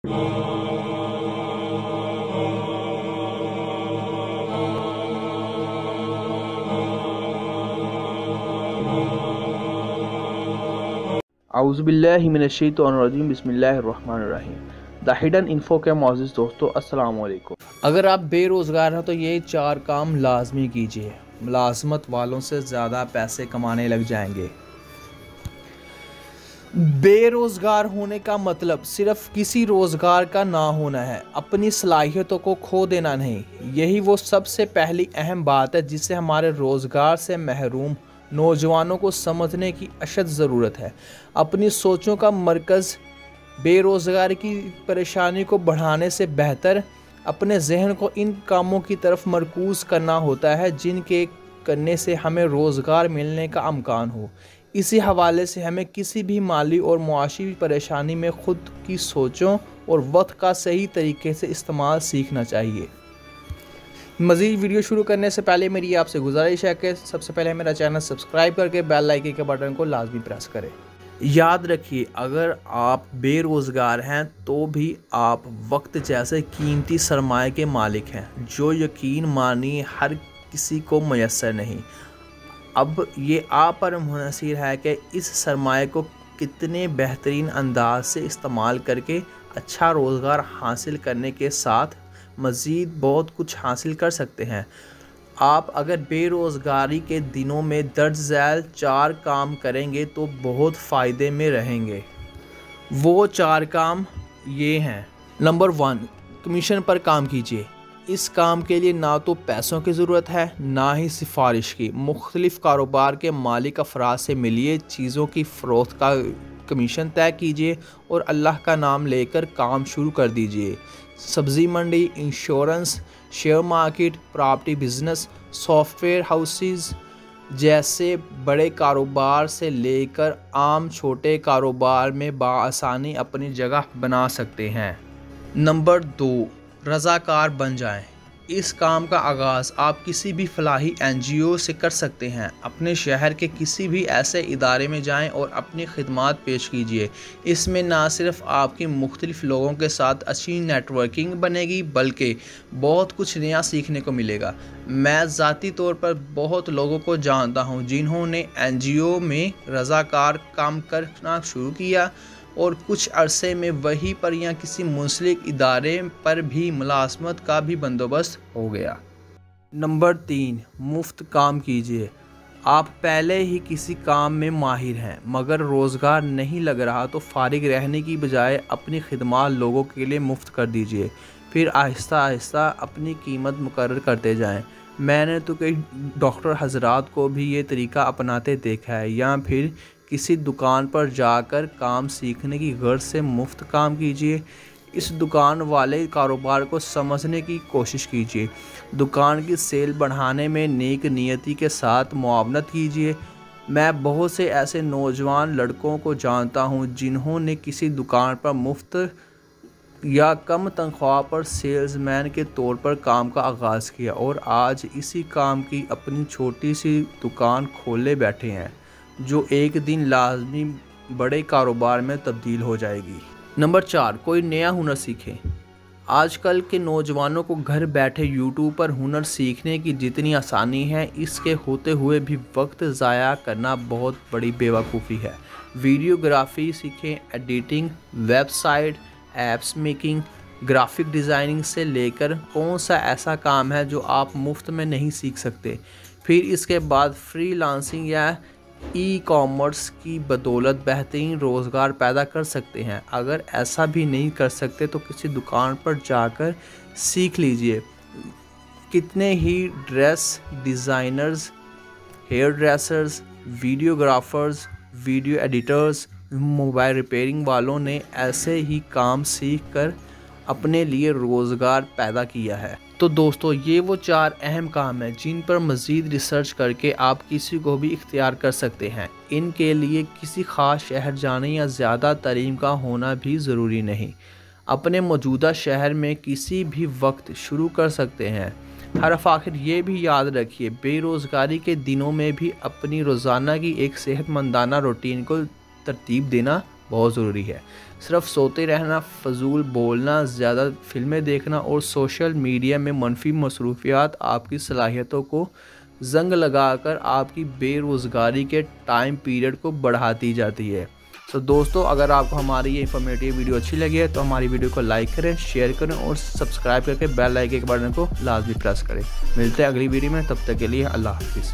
औज़ुबिल्लाहि मिनश्शैतानिर्रजीम बिस्मिल्लाहिर्रहमानिर्रहीम। The hidden info के मोअज़्ज़िज़ दोस्तों, अस्सलाम वालेकुम। अगर आप बेरोज़गार हैं तो ये 4 काम लाजमी कीजिए, मुलाज़मत वालों से ज़्यादा पैसे कमाने लग जाएंगे। बेरोज़गार होने का मतलब सिर्फ किसी रोज़गार का ना होना है, अपनी सलाहियतों को खो देना नहीं। यही वो सबसे पहली अहम बात है जिसे हमारे रोज़गार से महरूम नौजवानों को समझने की अशद ज़रूरत है। अपनी सोचों का मरकज़ बेरोज़गारी की परेशानी को बढ़ाने से बेहतर अपने जहन को इन कामों की तरफ मरकूज़ करना होता है जिनके करने से हमें रोज़गार मिलने का इम्कान हो। इसी हवाले से हमें किसी भी माली और मुआशी परेशानी में ख़ुद की सोचों और वक्त का सही तरीके से इस्तेमाल सीखना चाहिए। मज़ीद वीडियो शुरू करने से पहले मेरी आपसे गुजारिश है कि सबसे पहले मेरा चैनल सब्सक्राइब करके बेल आइकन के बटन को लाजमी प्रेस करें। याद रखिए, अगर आप बेरोज़गार हैं तो भी आप वक्त जैसे कीमती सरमाए के मालिक हैं जो यकीन मानिए हर किसी को मैसर नहीं। अब ये आप पर मुनहसर है कि इस सरमाए को कितने बेहतरीन अंदाज से इस्तेमाल करके अच्छा रोज़गार हासिल करने के साथ मज़ीद बहुत कुछ हासिल कर सकते हैं। आप अगर बेरोज़गारी के दिनों में दर्ज झैल 4 काम करेंगे तो बहुत फ़ायदे में रहेंगे। वो 4 काम ये हैं। नंबर 1, कमीशन पर काम कीजिए। इस काम के लिए ना तो पैसों की ज़रूरत है ना ही सिफारिश की। मुख्तलिफ़ कारोबार के मालिक अफराद से मिलिए, चीज़ों की फ़रोख्त का कमीशन तय कीजिए और अल्लाह का नाम लेकर काम शुरू कर दीजिए। सब्ज़ी मंडी, insurance, share market, property business, software houses जैसे बड़े कारोबार से लेकर आम छोटे कारोबार में बआसानी अपनी जगह बना सकते हैं। नंबर 2, रज़ाकार बन जाएं। इस काम का आगाज़ आप किसी भी फलाही NGO से कर सकते हैं। अपने शहर के किसी भी ऐसे इदारे में जाएं और अपनी खिदमात पेश कीजिए। इसमें ना सिर्फ आपकी मुख्तलिफ़ लोगों के साथ अच्छी नेटवर्किंग बनेगी बल्कि बहुत कुछ नया सीखने को मिलेगा। मैं ज़ाती तौर पर बहुत लोगों को जानता हूँ जिन्होंने NGO में रज़ाकार काम करना शुरू किया और कुछ अरसे में वहीं पर या किसी मुंसलिक इदारे पर भी मुलाज़मत का भी बंदोबस्त हो गया। नंबर 3, मुफ्त काम कीजिए। आप पहले ही किसी काम में माहिर हैं मगर रोज़गार नहीं लग रहा तो फारिग रहने की बजाय अपनी खिदमत लोगों के लिए मुफ्त कर दीजिए। फिर आहिस्ता आहिस्ता अपनी कीमत मुकर्रर करते जाएं। मैंने तो कई डॉक्टर हजरात को भी ये तरीका अपनाते देखा है। या फिर किसी दुकान पर जाकर काम सीखने की गर्ज से मुफ्त काम कीजिए। इस दुकान वाले कारोबार को समझने की कोशिश कीजिए। दुकान की सेल बढ़ाने में नेक नियति के साथ मुआवनत कीजिए। मैं बहुत से ऐसे नौजवान लड़कों को जानता हूं जिन्होंने किसी दुकान पर मुफ्त या कम तनख्वाह पर सेल्समैन के तौर पर काम का आगाज़ किया और आज इसी काम की अपनी छोटी सी दुकान खोले बैठे हैं जो एक दिन लाजमी बड़े कारोबार में तब्दील हो जाएगी। नंबर 4, कोई नया हुनर सीखें। आजकल के नौजवानों को घर बैठे यूट्यूब पर हुनर सीखने की जितनी आसानी है, इसके होते हुए भी वक्त ज़ाया करना बहुत बड़ी बेवकूफ़ी है। वीडियोग्राफी सीखें, editing, website, apps making, graphic designing से लेकर कौन सा ऐसा काम है जो आप मुफ्त में नहीं सीख सकते। फिर इसके बाद फ्रीलांसिंग या ई-कॉमर्स की बदौलत बेहतरीन रोज़गार पैदा कर सकते हैं। अगर ऐसा भी नहीं कर सकते तो किसी दुकान पर जाकर सीख लीजिए। कितने ही dress designers, hair dressers, videographers, video editors, mobile repairing वालों ने ऐसे ही काम सीख कर अपने लिए रोज़गार पैदा किया है। तो दोस्तों, ये वो 4 अहम काम हैं जिन पर मज़ीद रिसर्च करके आप किसी को भी इख्तियार कर सकते हैं। इनके लिए किसी ख़ास शहर जाने या ज़्यादा तालीम का होना भी ज़रूरी नहीं। अपने मौजूदा शहर में किसी भी वक्त शुरू कर सकते हैं। हरफ आखिर ये भी याद रखिए, बेरोज़गारी के दिनों में भी अपनी रोज़ाना की एक सेहतमंदाना रूटीन को तरतीब देना बहुत ज़रूरी है। सिर्फ सोते रहना, फजूल बोलना, ज़्यादा फिल्में देखना और सोशल मीडिया में मनफी मसरूफियात आपकी सलाहियतों को जंग लगाकर आपकी बेरोज़गारी के टाइम पीरियड को बढ़ाती जाती है। सो दोस्तों, अगर आपको हमारी ये इन्फॉर्मेटिव वीडियो अच्छी लगी है तो हमारी वीडियो को लाइक करें, शेयर करें और सब्सक्राइब करके बेल आइकन के बटन को लाजमी प्रेस करें। मिलते हैं अगली वीडियो में, तब तक के लिए अल्लाह हाफिज़।